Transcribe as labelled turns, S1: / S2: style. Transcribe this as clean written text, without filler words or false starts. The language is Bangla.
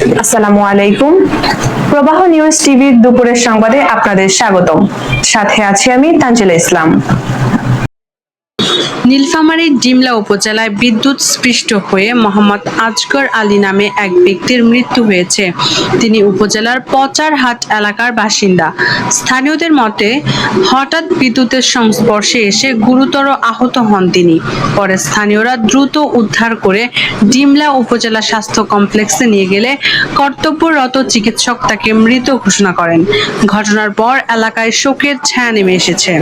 S1: আসসালামু আলাইকুম। প্রবাহ নিউজ টিভির দুপুরের সংবাদে আপনাদের স্বাগতম। সাথে আছি আমি তানজিলা ইসলাম।
S2: নীলফামারীর ডিমলা উপজেলায় বিদ্যুৎস্পৃষ্ট হয়ে মোহাম্মদ আজগর আলী নামে এক ব্যক্তির মৃত্যু হয়েছে। তিনি উপজেলার পচারহাট এলাকার বাসিন্দা। স্থানীয়দের মতে হঠাৎ বিদ্যুতের সংস্পর্শে এসে গুরুতর আহত হন তিনি। পরে স্থানীয়রা দ্রুত উদ্ধার করে ডিমলা উপজেলা স্বাস্থ্য কমপ্লেক্সে নিয়ে গেলে কর্তব্যরত চিকিৎসক তাকে মৃত ঘোষণা করেন। ঘটনার পর এলাকায় শোকের ছায়া নেমে এসেছে।